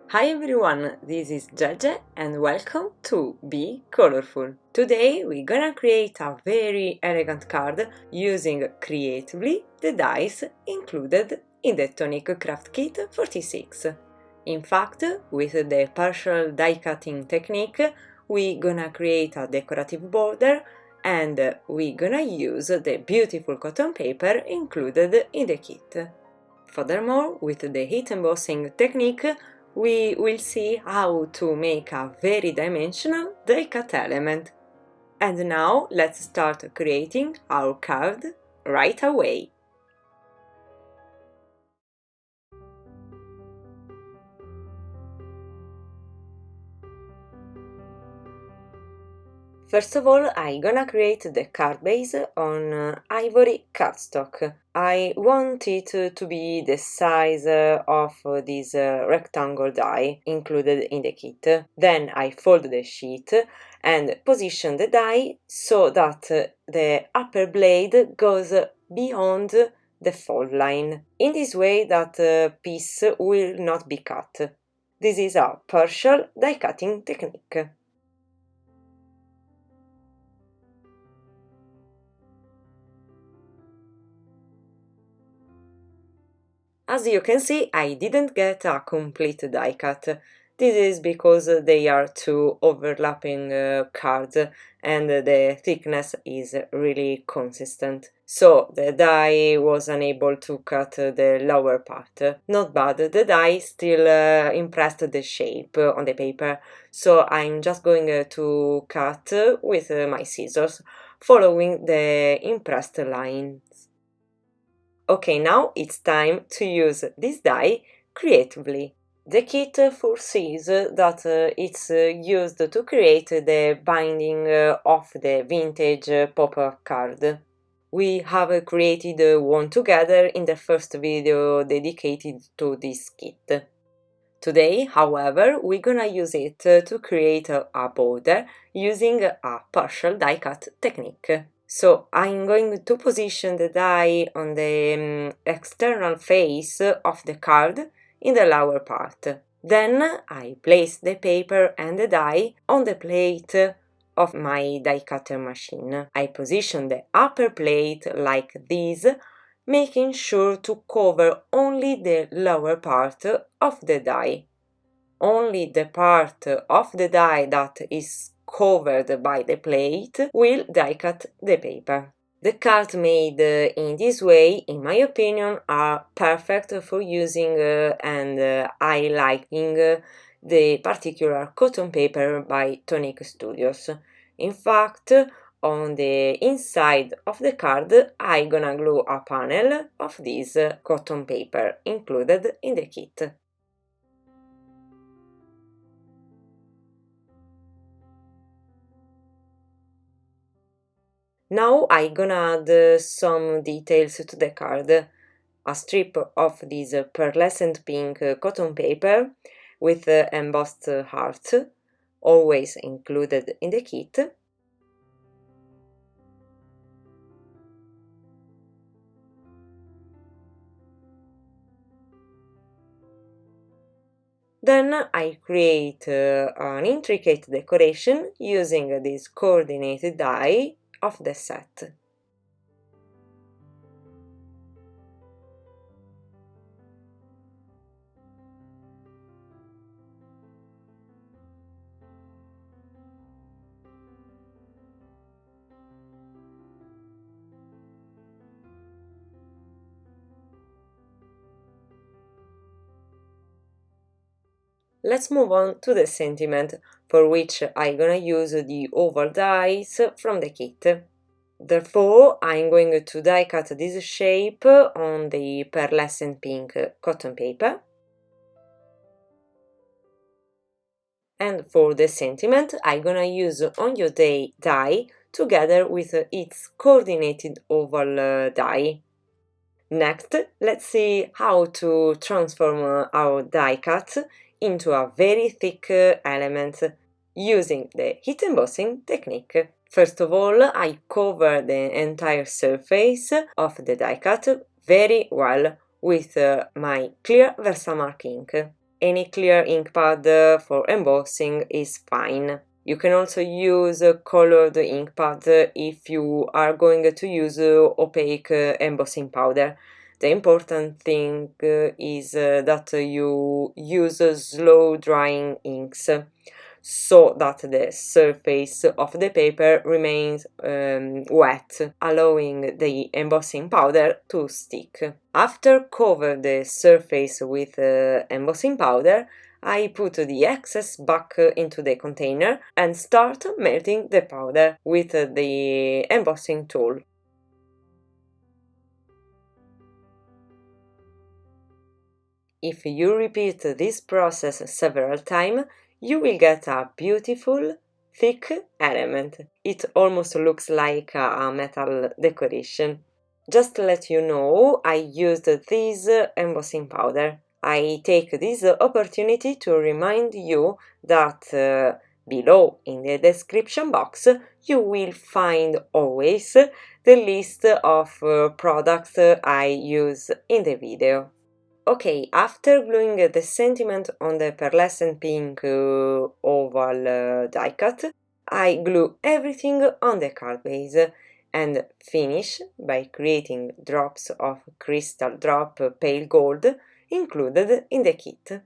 Hi everyone, this is Gege and welcome to Be Colorful. Today we're gonna create a very elegant card using creatively the dies included in the Tonic Craft Kit 46. In fact, with the partial die cutting technique, we're gonna create a decorative border and we're gonna use the beautiful cotton paper included in the kit. Furthermore, with the heat embossing technique, we will see how to make a very dimensional die cut element. And now let's start creating our card right away. First of all, I'm gonna create the card base on ivory cardstock. I want it to be the size of this rectangle die included in the kit. Then I fold the sheet and position the die so that the upper blade goes beyond the fold line. In this way that piece will not be cut. This is a partial die cutting technique. As you can see, I didn't get a complete die cut. This is because they are two overlapping cards and the thickness is really consistent. So the die was unable to cut the lower part. Not bad, the die still impressed the shape on the paper, so I'm just going to cut with my scissors, following the impressed line. Okay, now it's time to use this die creatively. The kit foresees that it's used to create the binding of the vintage pop-up card. We have created one together in the first video dedicated to this kit. Today, however, we're gonna use it to create a border using a partial die cut technique. So I'm going to position the die on the external face of the card in the lower part. Then I place the paper and the die on the plate of my die cutter machine. I position the upper plate like this, making sure to cover only the lower part of the die. Only the part of the die that is covered by the plate will die cut the paper. The cards made in this way, in my opinion, are perfect for using and highlighting the particular cotton paper by Tonic Studios. In fact, on the inside of the card, I'm gonna glue a panel of this cotton paper included in the kit. Now I'm gonna add some details to the card. A strip of this pearlescent pink cotton paper with embossed heart, always included in the kit. Then I create an intricate decoration using this coordinated die of the set. Let's move on to the sentiment, for which I'm gonna use the oval dies from the kit. Therefore, I'm going to die cut this shape on the pearlescent pink cotton paper. And for the sentiment, I'm gonna use On Your Day die together with its coordinated oval die. Next, let's see how to transform our die cut into a very thick element using the heat embossing technique. First of all, I cover the entire surface of the die cut very well with my clear Versamark ink. Any clear ink pad for embossing is fine. You can also use colored ink pad if you are going to use opaque embossing powder. The important thing is that you use slow drying inks so that the surface of the paper remains wet, allowing the embossing powder to stick. After cover the surface with embossing powder, I put the excess back into the container and start melting the powder with the embossing tool. If you repeat this process several times, you will get a beautiful, thick element. It almost looks like a metal decoration. Just to let you know, I used this embossing powder. I take this opportunity to remind you that below in the description box you will find always the list of products I use in the video. Okay, after gluing the sentiment on the pearlescent pink oval die cut, I glue everything on the card base and finish by creating drops of crystal drop pale gold included in the kit.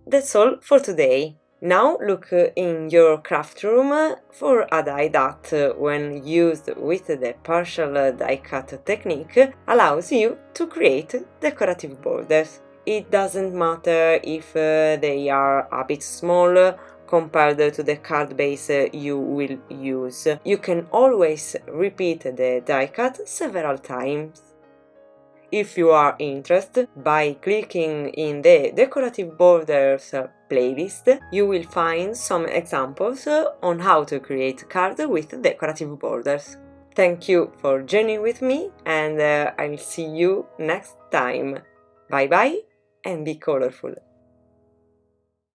That's all for today. Now look in your craft room for a die that, when used with the partial die cut technique, allows you to create decorative borders. It doesn't matter if they are a bit small compared to the card base you will use. You can always repeat the die cut several times. If you are interested, by clicking in the Decorative Borders playlist, you will find some examples on how to create cards with decorative borders. Thank you for joining with me, and I'll see you next time. Bye bye and be colorful!